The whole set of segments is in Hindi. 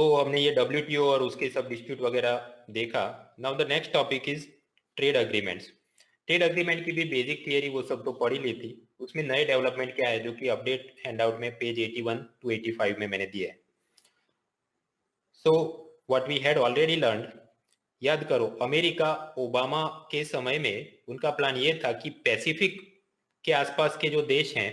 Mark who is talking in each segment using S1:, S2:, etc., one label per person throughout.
S1: तो हमने ये WTO और उसके सब डिस्प्यूट वगैरह देखा। Now the next topic is trade agreements. Trade agreement की भी बेसिक थियरी वो सब तो पढ़ी ली थी। उसमें नए डेवलपमेंट क्या है जो कि अपडेट हैंडआउट में पेज 81 टू 85 में मैंने दिया है। So what we had already learn, याद करो अमेरिका ओबामा के समय में उनका प्लान ये था कि पैसिफिक के आसपास के जो देश हैं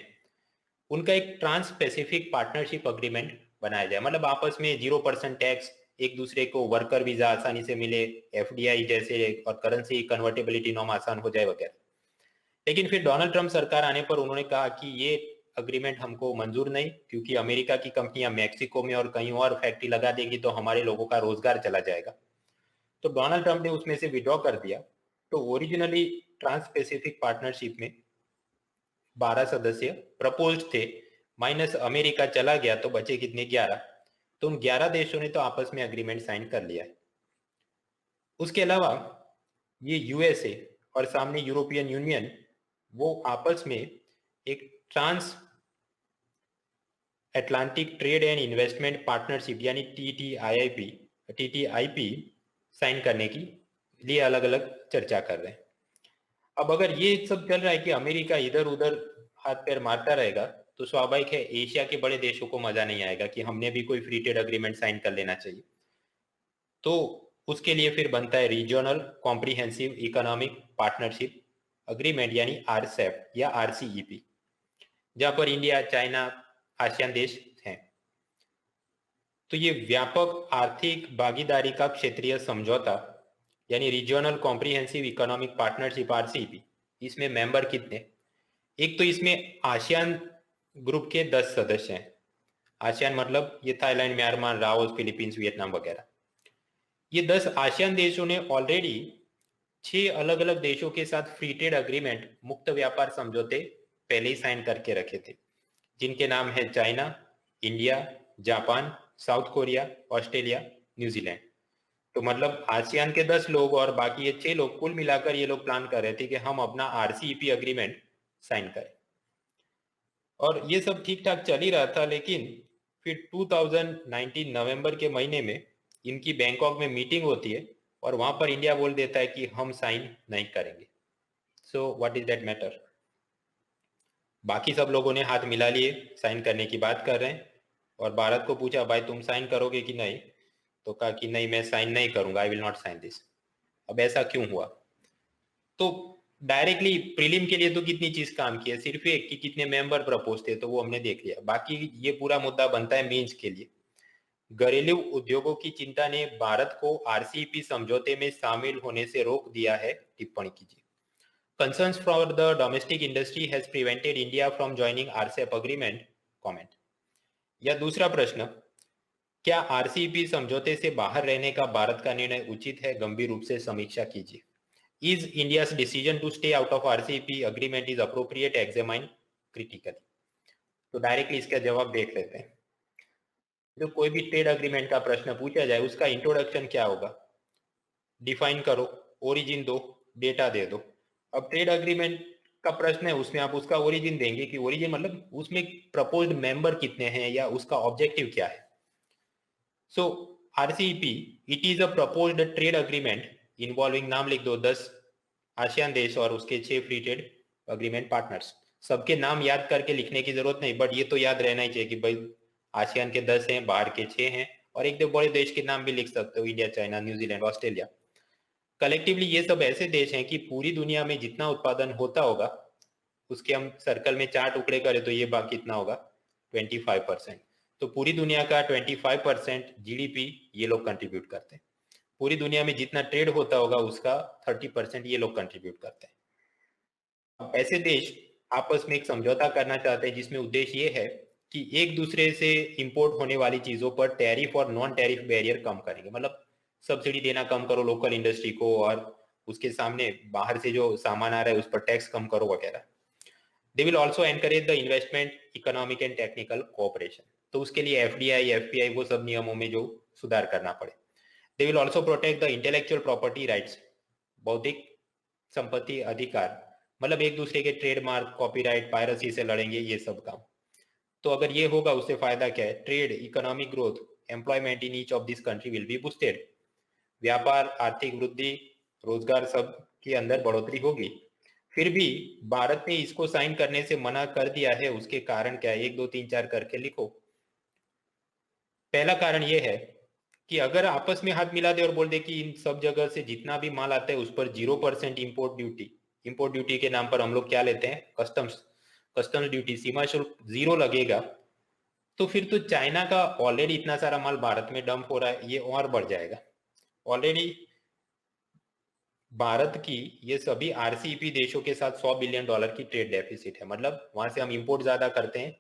S1: उनका एक ट्रांस पैसिफिक पार्टनरशिप अग्रीमेंट बनाया जाए। मतलब आपस में 0% टैक्स, एक दूसरे को वर्कर वीजा आसानी से मिले, FDI जैसे और करेंसी कन्वर्टेबिलिटी नॉर्म आसान हो जाए वगैरह। लेकिन फिर डोनाल्ड ट्रंप सरकार आने पर उन्होंने कहा कि ये अग्रीमेंट हमको मंजूर नहीं, क्योंकि अमेरिका की कंपनियां मैक्सिको में और कहीं और फैक्ट्री लगा देंगी तो हमारे लोगों का रोजगार चला जाएगा। तो डोनाल्ड ट्रंप ने उसमें से विड्रॉ कर दिया। तो ओरिजिनली ट्रांस पैसिफिक पार्टनरशिप में 12 सदस्य प्रपोज्ड थे, माइनस अमेरिका चला गया तो बचे कितने? 11। तो उन 11 देशों ने तो आपस में अग्रीमेंट साइन कर लिया है। उसके अलावा ये USA और सामने यूरोपियन यूनियन, वो आपस में एक trans Atlantic trade and investment partnership यानी TTIP साइन करने की लिए अलग अलग चर्चा कर रहे हैं। अब अगर ये सब चल रहा है कि अमेरिका इधर उधर हाथ पैर मारता रहेगा तो स्वाभाविक है एशिया के बड़े देशों को मजा नहीं आएगा कि हमने भी कोई फ्री ट्रेड अग्रीमेंट साइन कर लेना चाहिए। तो उसके लिए फिर बनता है regional comprehensive economic partnership agreement यानी RCEP या RCEP, जहां पर इंडिया, चाइना, आसियान देश हैं। तो ये व्यापक आर्थिक भागीदारी का क्षेत्रीय समझौता यानी regional comprehensive economic partnership RCEP, इसमें मेंबर कितने? एक तो इसमें आसियान ग्रुप के 10 सदस्य हैं। आसियान मतलब ये Thailand, Myanmar, Laos, Philippines, Vietnam वगैरह। ये 10 आसियान देशों ने ऑलरेडी 6 अलग अलग देशों के साथ फ्री ट्रेड अग्रीमेंट, मुक्त व्यापार समझौते पहले ही साइन करके रखे थे, जिनके नाम है China, India, Japan, south Korea, Australia, New Zealand. तो मतलब आसियान के 10 लोग और बाकी ये 6 लोग, कुल मिलाकर ये लोग प्लान कर रहे थे कि हम अपना RCEP अग्रीमेंट साइन करें। और ये सब ठीक ठाक चल ही रहा था, लेकिन फिर 2019 नवंबर के महीने में इनकी बैंकॉक में मीटिंग होती है और वहां पर इंडिया बोल देता है कि हम साइन नहीं करेंगे। So what is that matter? बाकी सब लोगों ने हाथ मिला लिए, साइन करने की बात कर रहे हैं, और भारत को पूछा भाई तुम साइन करोगे कि नहीं? तो कहा कि नहीं, मैं साइन नहीं करूंगा, I will not sign this. अब ऐसा क्यों हुआ? तो डायरेक्टली प्रीलिम के लिए तो कितनी चीज काम की है, सिर्फ एक कि कितने मेंबर प्रपोज थे, तो वो हमने देख लिया। बाकी ये पूरा मुद्दा बनता है मीन्स के लिए। घरेलू उद्योगों की चिंता ने भारत को RCEP समझौते में शामिल होने से रोक दिया है। टिप्पणी कीजिए। Concerns for the domestic industry has prevented India from joining RCEP agreement. Comment. या दूसरा प्रश्न, क्या RCEP समझौते से बाहर रहने का भारत का निर्णय उचित है? गंभीर रूप से समीक्षा कीजिए। Is India's decision to stay out of RCEP agreement is appropriate? Examine critically. तो डायरेक्टली इसका जवाब देख लेते हैं। जो कोई भी ट्रेड अग्रीमेंट का प्रश्न पूछा जाए उसका इंट्रोडक्शन क्या होगा? डिफाइन करो, ओरिजिन दो, डेटा दे दो। अब ट्रेड अग्रीमेंट का प्रश्न है, उसमें आप उसका ओरिजिन देंगे कि ओरिजिन मतलब उसमें प्रपोज्ड मेंबर कितने हैं या उसका ऑब्जेक्टिव क्या है। सो RCEP it is a proposed trade agreement involving, नाम लिख दो, 10 आसियान देश और उसके 6 फ्री ट्रेड अग्रीमेंट पार्टनर्स। सबके नाम याद करके लिखने की जरूरत नहीं, बट ये तो याद रहना ही चाहिए कि भाई आसियान के 10 हैं, बाहर के 6 हैं, और एक दो बड़े देश के नाम भी लिख सकते हो, India, China, New Zealand, Australia. Collectively ये सब ऐसे देश हैं कि पूरी दुनिया में जितना उत्पादन होता होगा उसके हम सर्कल में 4 टुकड़े करें तो ये बाकी कितना होगा? 25%। तो पूरी दुनिया का 25% GDP ये लोग कंट्रीब्यूट करते हैं। पूरी दुनिया में जितना ट्रेड होता होगा उसका 30% ये लोग कंट्रीब्यूट करते हैं। ऐसे देश आपस में एक समझौता करना चाहते हैं जिसमें उद्देश्य ये है कि एक दूसरे से इंपोर्ट होने वाली चीजों पर टैरिफ और नॉन टैरिफ बैरियर कम करेंगे। मतलब सब्सिडी देना कम करो लोकल इंडस्ट्री को, और उसके सामने बाहर से जो सामान आ रहा है उस पर टैक्स कम करो वगैरह। They will also encourage the investment, economic and technical cooperation. तो उसके लिए FDI, FPI वो सब नियमों में जो सुधार करना पड़े। They will also protect the intellectual property rights, बौद्धिक संपत्ति अधिकार। मतलब एक दूसरे के ट्रेडमार्क, कॉपीराइट, पायरेसी से लड़ेंगे, ये सब काम। तो अगर ये होगा उससे फायदा क्या है? Trade, economic growth, employment in each of this country will be boosted. व्यापार, आर्थिक वृद्धि, रोजगार सब के अंदर बढ़ोतरी होगी। फिर भी भारत ने इसको साइन करने से मना कर दिया है, उसके कारण क्या है? 1 2 3 4 करके लिखो। पहला कारण ये है कि अगर आपस में हाथ मिला दे और बोल दे कि इन सब जगह से जितना भी माल आता है उस पर 0% इंपोर्ट ड्यूटी के नाम पर हम लोग क्या लेते हैं? कस्टम्स ड्यूटी, सीमा शुल्क 0 लगेगा, तो फिर तो चाइना का ऑलरेडी इतना सारा माल भारत में डंप हो रहा है, ये और बढ़ जाएगा। ऑलरेडी भारत की ये सभी आरसीईपी देशों के साथ $100 बिलियन की ट्रेड डेफिसिट है। मतलब वहां से हम इंपोर्ट ज्यादा करते हैं,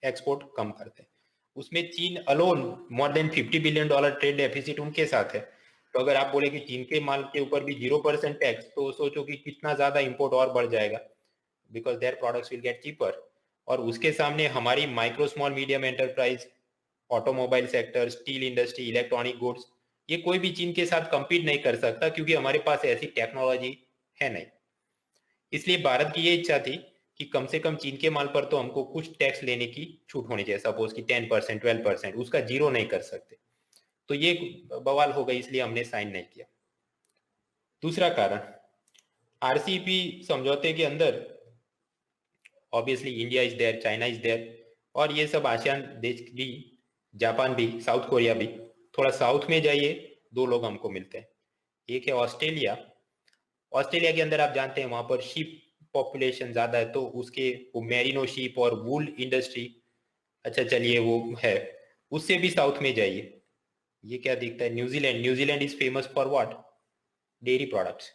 S1: एक्सपोर्ट कम करते हैं। उसमें चीन alone more than $50 billion trade deficit उनके साथ है। तो अगर आप बोले कि चीन के माल के ऊपर भी 0% टैक्स, तो सोचो कि कितना ज्यादा इंपोर्ट और बढ़ जाएगा, because their products will get cheaper. और उसके सामने हमारी micro small medium enterprise, automobile sector, steel industry, electronic goods, ये कोई भी चीन के साथ compete नहीं कर सकता, क्योंकि हमारे पास ऐसी टेक्नोलॉजी है नहीं। इसलिए भारत की ये इच्छा थी कि कम से कम चीन के माल पर तो हमको कुछ टैक्स लेने की छूट होनी चाहिए, सपोज कि 10% 12%, उसका 0 नहीं कर सकते। तो ये बवाल हो गई, इसलिए हमने साइन नहीं किया। दूसरा कारण, आरसीईपी समझौते के अंदर obviously India is there, China is there, और ये सब आसियान देश भी, जापान भी, साउथ कोरिया भी। थोड़ा साउथ में जाइए, 2 लोग हमको मिलते हैं। एक है ऑस्ट्रेलिया। ऑस्ट्रेलिया के अंदर आप जानते हैं वहां पर शीप पॉपुलेशन ज्यादा है, तो उसके वो मेरिनो शीप और वूल इंडस्ट्री, अच्छा चलिए वो है। उससे भी साउथ में जाइए, ये क्या दिखता है? New Zealand. New Zealand is famous for what? Dairy products.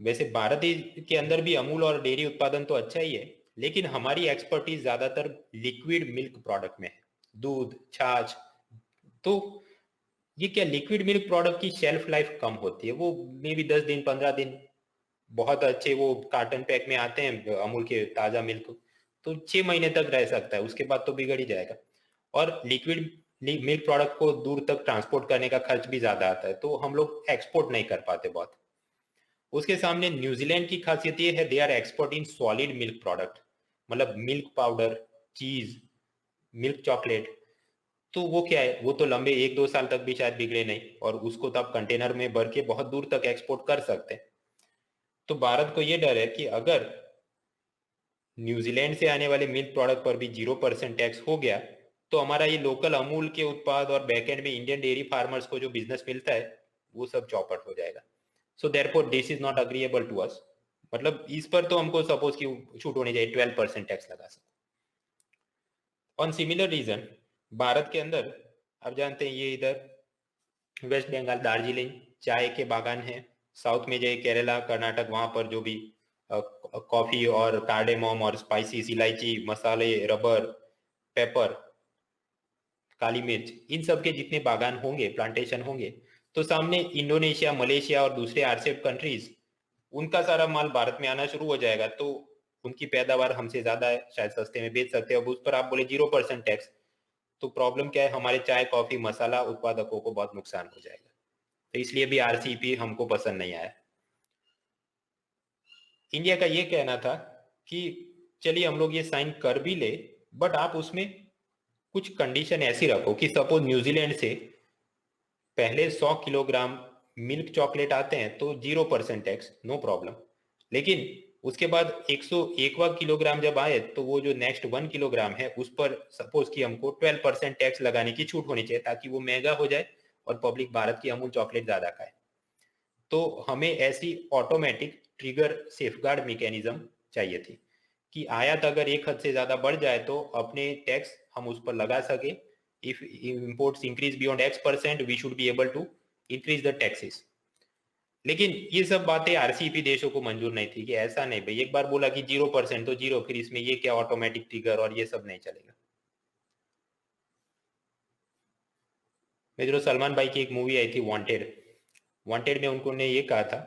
S1: वैसे भारत के अंदर भी अमूल और डेयरी उत्पादन तो अच्छा ही है, लेकिन हमारी एक्सपर्टीज ज्यादातर लिक्विड मिल्क प्रोडक्ट में है, दूध, छाछ। तो ये क्या, लिक्विड मिल्क प्रोडक्ट की शेल्फ लाइफ कम होती है, वो मे बी 10 दिन 15 दिन, बहुत अच्छे वो कार्टन पैक में आते हैं अमूल के ताजा मिल्क, तो 6 महीने तक रह सकता है, उसके बाद तो बिगड़ ही जाएगा। और लिक्विड मिल्क प्रोडक्ट को दूर तक ट्रांसपोर्ट करने का खर्च भी ज्यादा आता है, तो हम लोग एक्सपोर्ट नहीं कर पाते बहुत। उसके सामने न्यूजीलैंड की खासियत ये है, they are expert in solid milk product, मतलब milk powder, cheese, milk chocolate. तो वो क्या है, वो तो लंबे 1 2 साल तक भी शायद बिगड़े नहीं, और उसको तो आप कंटेनर में भर के बहुत दूर तक एक्सपोर्ट कर सकते हैं। तो भारत को ये डर है कि अगर न्यूजीलैंड से आने वाले मिल्क प्रोडक्ट पर भी 0% टैक्स हो गया, तो हमारा ये लोकल अमूल के उत्पाद और बैकएंड में इंडियन डेयरी फार्मर्स को जो बिजनेस मिलता है, वो सब चौपट हो जाएगा। So therefore this is not agreeable to us. मतलब इस पर तो हमको सपोज की छूट होनी चाहिए, 12% टैक्स लगा सकते। ऑन सिमिलर रीजन, भारत के अंदर आप जानते हैं ये इधर वेस्ट बंगाल, दार्जिलिंग चाय के बागान हैं। साउथ में जाइए, केरला, कर्नाटक, वहां पर जो भी कॉफी और कार्डेमोम और स्पाइसीज, इलायची, मसाले, रबर, पेपर, काली मिर्च, इन सब के जितने बागान होंगे, प्लांटेशन होंगे, तो सामने इंडोनेशिया, मलेशिया और दूसरे आरसेप कंट्रीज, उनका सारा माल भारत में आना शुरू हो जाएगा, तो उनकी पैदावार हमसे ज्यादा है, शायद सस्ते में बेच सकते हैं। अब उस पर आप बोले 0% टैक्स, तो प्रॉब्लम क्या है, हमारे चाय, कॉफी, मसाला उत्पादकों को बहुत नुकसान हो जाएगा। तो इसलिए भी आरसीईपी हमको पसंद नहीं आया। इंडिया का ये कहना था कि चलिए हम लोग ये साइन कर भी ले, बट आप उसमें कुछ कंडीशन ऐसी रखो कि सपोज न्यूजीलैंड से पहले 100 किलोग्राम मिल्क चॉकलेट आते हैं तो 0% टैक्स, नो प्रॉब्लम। लेकिन उसके बाद 101वां किलोग्राम जब आए, तो वो जो नेक्स्ट 1 किलोग्राम है उस पर सपोज कि हमको 12% टैक्स लगाने की छूट होनी चाहिए, ताकि वो महंगा हो जाए और पब्लिक भारत की अमूल चॉकलेट ज्यादा खाए। तो हमें ऐसी ऑटोमेटिक ट्रिगर सेफगार्ड मैकेनिज्म चाहिए थी कि आयात अगर एक हद से ज्यादा बढ़ जाए तो अपने टैक्स हम उस पर लगा सके। If imports increase beyond X%, we should be able to increase the taxes. लेकिन ये सब बातें आरसीईपी देशों को मंजूर नहीं थी, कि ऐसा नहीं भाई, एक बार बोला कि 0% तो 0, फिर इसमें ये क्या ऑटोमेटिक ट्रिगर और ये सब नहीं चलेगा। मित्रों, सलमान भाई की एक मूवी आई थी वांटेड। वांटेड में उन्होंने ये कहा था,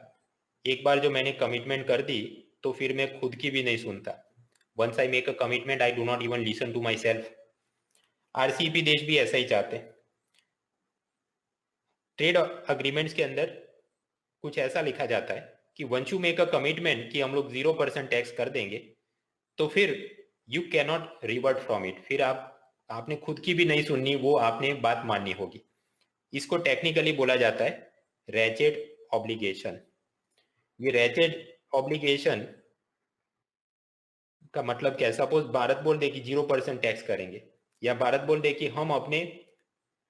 S1: एक बार जो मैंने कमिटमेंट कर दी तो फिर मैं खुद की भी नहीं सुनता। Once I make a commitment I do not even listen to myself. RCEP देश भी ऐसा ही चाहते हैं। ट्रेड अग्रीमेंट्स के अंदर कुछ ऐसा लिखा जाता है कि once you make a commitment कि हम लोग 0% टैक्स कर देंगे, तो फिर you can not revert from it, फिर आप आपने खुद की भी नहीं सुननी, वो आपने बात माननी होगी। इसको टेक्निकली बोला जाता है रैचेट ऑब्लिगेशन। ये रैचेट ऑब्लिगेशन का मतलब क्या है? सपोज भारत बोल दे कि 0% टैक्स करेंगे, या भारत बोल दे कि हम अपने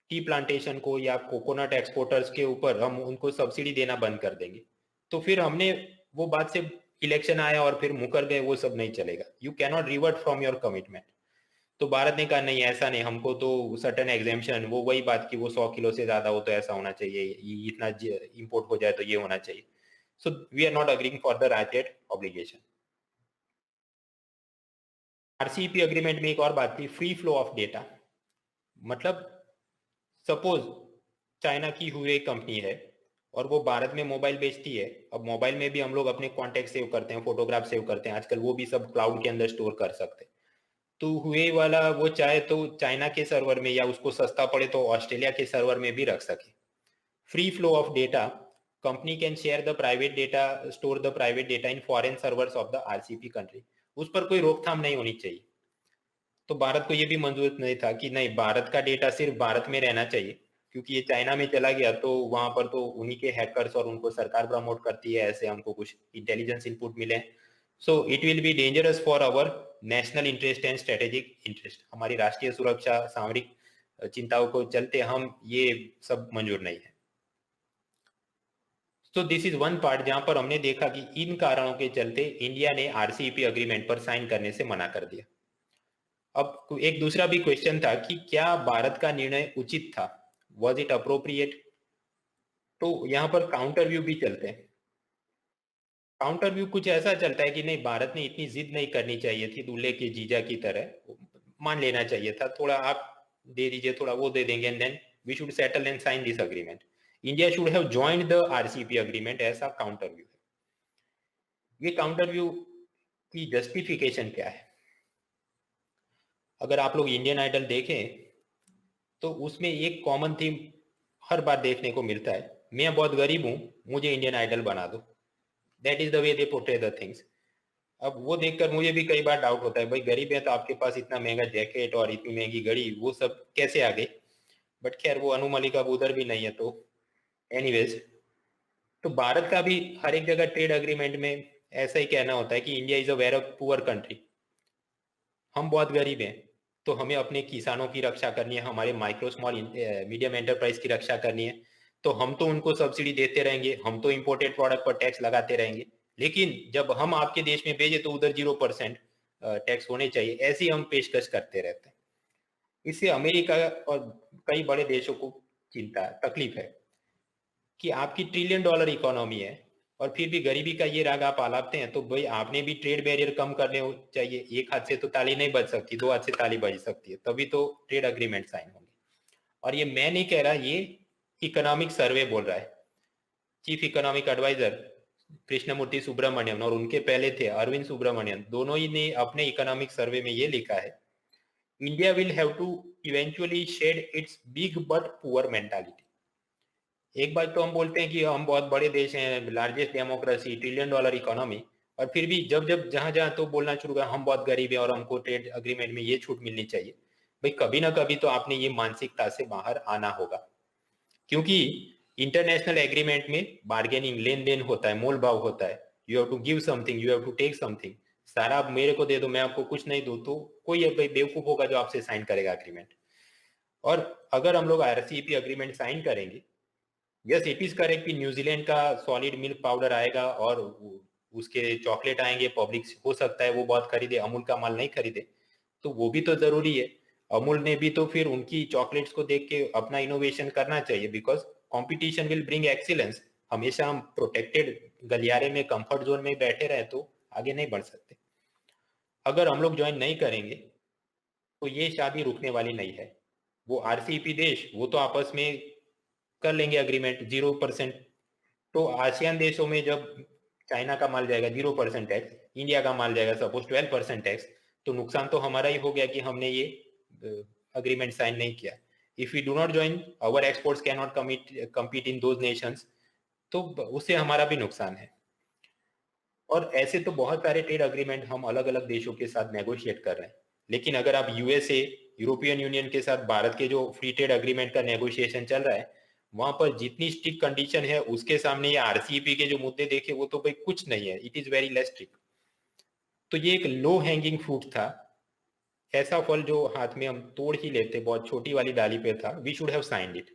S1: टी प्लांटेशन को या कोकोनट एक्सपोर्टर्स के ऊपर हम उनको सब्सिडी देना बंद कर देंगे, तो फिर हमने वो बात से इलेक्शन आया और फिर मुकर गए, वो सब नहीं चलेगा। You cannot revert from your commitment. तो भारत ने कहा नहीं, ऐसा नहीं, हमको तो सर्टेन एग्जेम्पशन, वो वही बात कि वो 100 किलो से ज्यादा हो तो ऐसा होना चाहिए, इतना इंपोर्ट हो जाए तो ये होना चाहिए। So we are not agreeing for the ratchet obligation. RCEP agreement में एक और बात थी, फ्री फ्लो ऑफ डेटा। मतलब सपोज चाइना की हुए कंपनी है और वो भारत में मोबाइल बेचती है। अब मोबाइल में भी हम लोग अपने कॉन्टेक्ट सेव करते हैं, फोटोग्राफ सेव करते हैं, आजकल वो भी सब क्लाउड के अंदर स्टोर कर सकते हैं। तो हुए वाला वो चाहे तो चाइना के सर्वर में, या उसको सस्ता पड़े तो ऑस्ट्रेलिया के सर्वर में भी रख सके। Free flow of data, company can share the private data, store the private data in foreign servers of the RCP country. उस पर कोई रोकथाम नहीं होनी चाहिए। तो भारत को ये भी मंजूर नहीं था कि नहीं, भारत का डेटा सिर्फ भारत में रहना चाहिए, क्योंकि ये चाइना में चला गया तो वहां पर तो उन्हीं के हैकर्स और उनको सरकार प्रमोट करती है, ऐसे हमको कुछ इंटेलिजेंस इनपुट मिले। So it will be dangerous for our national interest and strategic interest. हमारी राष्ट्रीय सुरक्षा, सामरिक चिंताओं को चलते हम ये सब मंजूर नहीं है। तो दिस इज वन पार्ट जहां पर हमने देखा कि इन कारणों के चलते इंडिया ने आरसीईपी अग्रीमेंट पर साइन करने से मना कर दिया। अब एक दूसरा भी क्वेश्चन था कि क्या भारत का निर्णय उचित था, वॉज इट अप्रोप्रिएट। तो यहाँ पर काउंटर व्यू भी चलते हैं। काउंटर व्यू कुछ ऐसा चलता है कि नहीं, भारत ने इतनी जिद नहीं करनी चाहिए थी दूल्हे के जीजा की तरह, मान लेना चाहिए था, थोड़ा आप दे दीजिए, थोड़ा वो दे देंगे, and then we should settle and sign this agreement. India should have joined the RCP agreement, ऐसा काउंटर व्यू है। ये काउंटर व्यू की जस्टिफिकेशन क्या है? अगर आप लोग इंडियन आइडल देखें तो उसमें एक कॉमन थीम हर बार देखने को मिलता है, मैं बहुत गरीब हूं, मुझे इंडियन आइडल बना दो। That is the way they portray the things. अब वो देखकर मुझे भी कई बार डाउट होता है, भाई गरीब है तो आपके पास इतना महंगा जैकेट और इतनी महंगी घड़ी, वो सब कैसे आ गई? बट खैर, वो अनु मलिक अब उधर भी नहीं है, तो एनीवेज। तो भारत का भी हर एक जगह ट्रेड अग्रीमेंट में ऐसा ही कहना होता है कि India is a very poor country, हम बहुत गरीब हैं, तो हमें अपने किसानों की रक्षा करनी है, हमारे माइक्रो स्मॉल मीडियम एंटरप्राइज की रक्षा करनी है। तो हम तो उनको सब्सिडी देते रहेंगे, हम तो इंपोर्टेड प्रोडक्ट पर टैक्स लगाते रहेंगे, लेकिन जब हम आपके देश में भेजे तो उधर 0% टैक्स होने चाहिए, ऐसी हम पेशकश करते रहते हैं। इससे अमेरिका और कई बड़े देशों को चिंता तकलीफ है कि आपकी $1 ट्रिलियन इकोनॉमी है और फिर भी गरीबी का ये राग आप आलापते हैं। तो भाई आपने भी ट्रेड बैरियर कम करने चाहिए। एक हाथ से तो ताली नहीं बज सकती, दो हाथ से ताली बज सकती है, तभी तो ट्रेड अग्रीमेंट साइन होंगे। और ये मैं नहीं कह रहा, ये इकोनॉमिक सर्वे बोल रहा है। Chief economic adviser Krishnamurthy Subramanian और उनके पहले थे अरविंद सुब्रमण्यम, दोनों ही ने अपने इकोनॉमिक सर्वे में ये लिखा है, India will have to eventually shed its big but poor mentality. एक बात तो हम बोलते हैं कि हम बहुत बड़े देश हैं, लार्जेस्ट डेमोक्रेसी, $1 ट्रिलियन इकोनॉमी, और फिर भी जब जब जहां जहां तो बोलना शुरू कर हम बहुत गरीब हैं और हमको ट्रेड अग्रीमेंट में ये छूट मिलनी चाहिए। भाई कभी ना कभी तो आपने ये मानसिकता से बाहर आना होगा, क्योंकि इंटरनेशनल एग्रीमेंट में बार्गेनिंग, लेन देन होता है, मोल भाव होता है। You have to give something, you have to take something. सारा आप मेरे को दे दो, मैं आपको कुछ नहीं दूं, तो कोई भाई बेवकूफ होगा जो आपसे साइन करेगा अग्रीमेंट। और अगर हम लोग आरसीईपी अग्रीमेंट साइन करेंगे, यस इट इज करेक्ट कि न्यूजीलैंड का सॉलिड मिल्क पाउडर आएगा और उसके चॉकलेट आएंगे, पब्लिक हो सकता है वो बहुत खरीदे, अमूल का माल नहीं खरीदे, तो वो भी तो जरूरी है। अमूल ने भी तो फिर उनकी चॉकलेट्स को देख के अपना इनोवेशन करना चाहिए, because competition will bring excellence. हमेशा हम प्रोटेक्टेड गलियारे में, कंफर्ट जोन में बैठे रहे तो आगे नहीं बढ़ सकते। अगर हम लोग ज्वाइन नहीं करेंगे तो ये शादी रुकने वाली नहीं है। वो आरसीईपी देश वो तो आपस में कर लेंगे अग्रीमेंट 0%। तो आसियान देशों में जब चाइना का माल जाएगा 0% टैक्स, इंडिया का माल जाएगा सपोज 12% टैक्स, तो नुकसान तो हमारा ही हो गया कि हमने ये अग्रीमेंट साइन नहीं किया। If we do not join, our exports can not compete in those nations, तो उससे हमारा भी नुकसान है। और ऐसे तो बहुत सारे ट्रेड अग्रीमेंट हम अलग अलग देशों के साथ नेगोशिएट कर रहे हैं, लेकिन अगर आप यूएसए यूरोपियन यूनियन के साथ भारत के जो फ्री ट्रेड अग्रीमेंट का नेगोशिएशन चल रहा है, वहां पर जितनी स्ट्रिक्ट कंडीशन है उसके सामने ये आरसीईपी के जो मुद्दे देखे वो तो भाई कुछ नहीं है, it is very less strict. तो ये एक लो हैंगिंग फ्रूट था, ऐसा फल जो हाथ में हम तोड़ ही लेते, बहुत छोटी वाली डाली पे था, we should have signed it.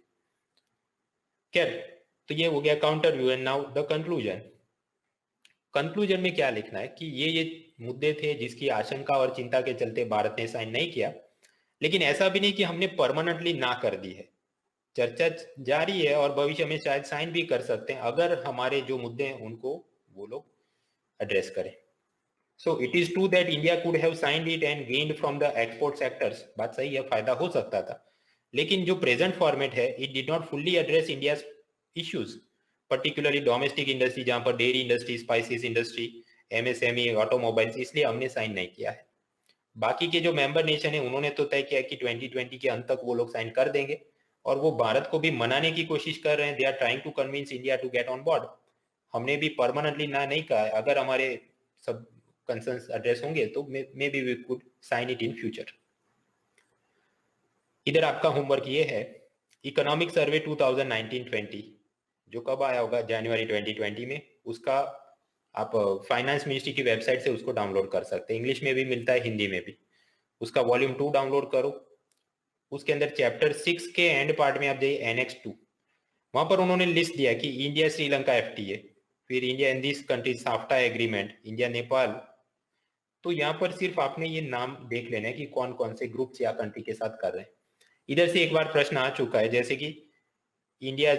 S1: खैर, तो ये हो गया counter view. And now the conclusion. Conclusion में क्या लिखना है कि ये मुद्दे थे जिसकी आशंका और चिंता के चलते भारत ने साइन नहीं किया, लेकिन ऐसा भी नहीं कि हमने परमानेंटली ना कर दी है। चर्चा जारी है और भविष्य में शायद साइन भी कर सकते हैं अगर हमारे जो मुद्दे हैं उनको वो लोग एड्रेस करें। So it is true that India could have signed it and gained from the export sectors, बात सही है, फायदा हो सकता था, लेकिन जो प्रेजेंट फॉर्मेट है it did not fully address India issues, particularly domestic industry, जहां पर dairy industry, spices industry, MSME, automobiles, इसलिए हमने साइन नहीं किया है। बाकी के जो मेंबर नेशन है उन्होंने तो तय किया कि 2020 के अंत तक वो लोग साइन कर देंगे, और वो भारत को भी मनाने की कोशिश कर रहे हैं। They are trying to convince India to get on board. हमने भी परमानेंटली ना नहीं कहा है, अगर हमारे सब कंसर्न्स एड्रेस होंगे तो may be we could sign it in future. इधर आपका होमवर्क ये है, इकोनॉमिक सर्वे 2019-20 जो कब आया होगा, जनवरी 2020 में, उसका आप फाइनेंस मिनिस्ट्री की वेबसाइट से उसको डाउनलोड कर सकते हैं, इंग्लिश में भी मिलता है, हिंदी में भी। उसका वॉल्यूम 2 डाउनलोड करो, उसके अंदर चैप्टर 6 के एंड पार्ट में आप जाइए एनेक्स 2, वहां पर उन्होंने लिस्ट दिया कि इंडिया श्रीलंका एफटीए, फिर India and this countries SAFTA agreement, India Nepal. तो यहाँ पर सिर्फ आपने ये नाम देख लेना है कि कौन कौन से ग्रुप या कंट्री के साथ कर रहे हैं। इधर से एक बार प्रश्न आ चुका है, जैसे कि इंडिया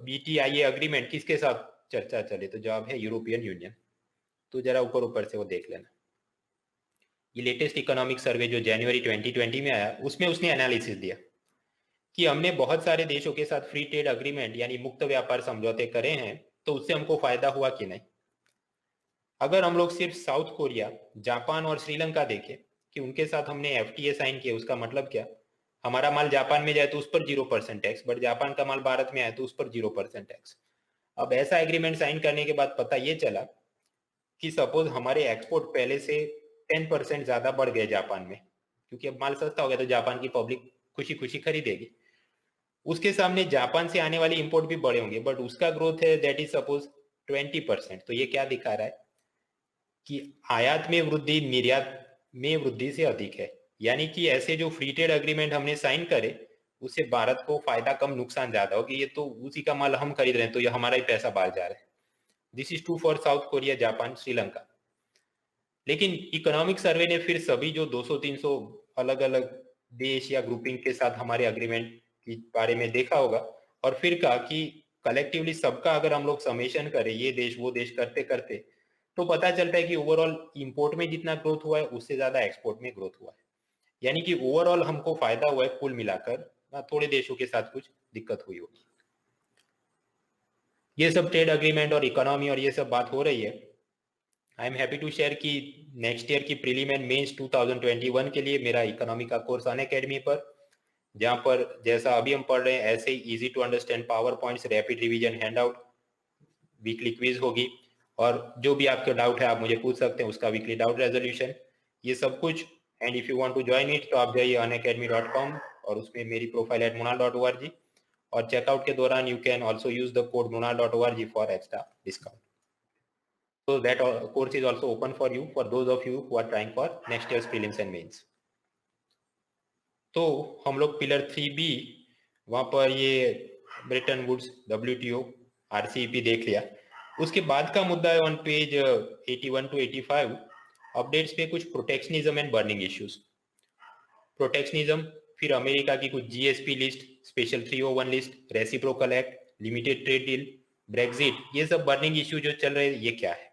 S1: बीटीआईए अग्रीमेंट किसके साथ चर्चा चले, तो जवाब है यूरोपियन यूनियन। तो जरा ऊपर ऊपर से वो देख लेना। ये लेटेस्ट इकोनॉमिक सर्वे जो जनवरी 2020 में आया, उसमें उसने एनालिसिस दिया कि हमने बहुत सारे देशों के साथ फ्री ट्रेड अग्रीमेंट यानी मुक्त व्यापार समझौते करे हैं, तो उससे हमको फायदा हुआ कि नहीं। अगर हम लोग सिर्फ साउथ कोरिया, जापान और श्रीलंका देखें कि उनके साथ हमने एफटीए साइन किया, उसका मतलब क्या, हमारा माल जापान में जाए तो उस पर 0% टैक्स, बट जापान का माल भारत में आए तो उस पर 0% टैक्स। अब ऐसा एग्रीमेंट साइन करने के बाद पता ये चला कि सपोज हमारे एक्सपोर्ट पहले से 10% ज्यादा बढ़ गए जापान में, क्योंकि अब माल सस्ता हो गया तो जापान की पब्लिक खुशी खुशी खरीदेगी। उसके सामने जापान से आने वाले इंपोर्ट भी बढ़े होंगे, बट उसका ग्रोथ है दैट इज सपोज 20%। तो ये क्या दिखा रहा है कि आयात में वृद्धि निर्यात में वृद्धि से अधिक है, यानी कि ऐसे जो फ्री ट्रेड अग्रीमेंट हमने साइन करे उससे भारत को फायदा कम नुकसान ज्यादा हो कि ये तो उसी का माल हम खरीद रहे हैं तो ये हमारा ही पैसा बाहर जा रहा है। This is true for south Korea, Japan, Sri Lanka. लेकिन इकोनॉमिक सर्वे ने फिर सभी जो 200-300 अलग अलग देश या ग्रुपिंग के साथ हमारे अग्रीमेंट के बारे में देखा होगा, और फिर कहा कि कलेक्टिवली सबका अगर हम लोग समेशन करें, ये देश वो देश करते करते, तो पता चलता है कि ओवरऑल इंपोर्ट में जितना ग्रोथ हुआ है उससे ज्यादा एक्सपोर्ट में ग्रोथ हुआ है, यानी कि ओवरऑल हमको फायदा हुआ है कुल मिलाकर, थोड़े देशों के साथ कुछ दिक्कत हुई होगी। ये सब ट्रेड अग्रीमेंट और इकोनॉमी और ये सब बात हो रही है। I am happy to share कि नेक्स्ट ईयर की प्रीलिम एंड मेंस 2021 के लिए मेरा इकोनॉमी का कोर्स अनअकैडमी पर, जहां पर जैसा अभी हम पढ़ रहे हैं ऐसे ही easy to understand PowerPoints, rapid revision, handout, weekly quiz होगी, और जो भी आपके डाउट है आप मुझे पूछ सकते हैं, उसका वीकली डाउट रेजोल्यूशन, ये सब कुछ। And if you want to join it तो आप जाइए unacademy.com और उसमें मेरी प्रोफाइल @munal.org, और चेकआउट के दौरान you can also use the code munal.org for extra discount. So that course is also open for you, for those of you who are trying for next year's prelims and mains. तो हम लोग पिलर 3B वहां पर ये ब्रेटन वुड्स, WTO, RCEP देख लिया। उसके बाद का मुद्दा है ऑन पेज 81 to 85 अपडेट्स पे कुछ protectionism and burning issues. Protectionism, फिर अमेरिका की कुछ GSP list, special 301 list, reciprocal act, limited trade deal, Brexit, ये सब बर्निंग इश्यू जो चल रहे हैं, ये क्या है।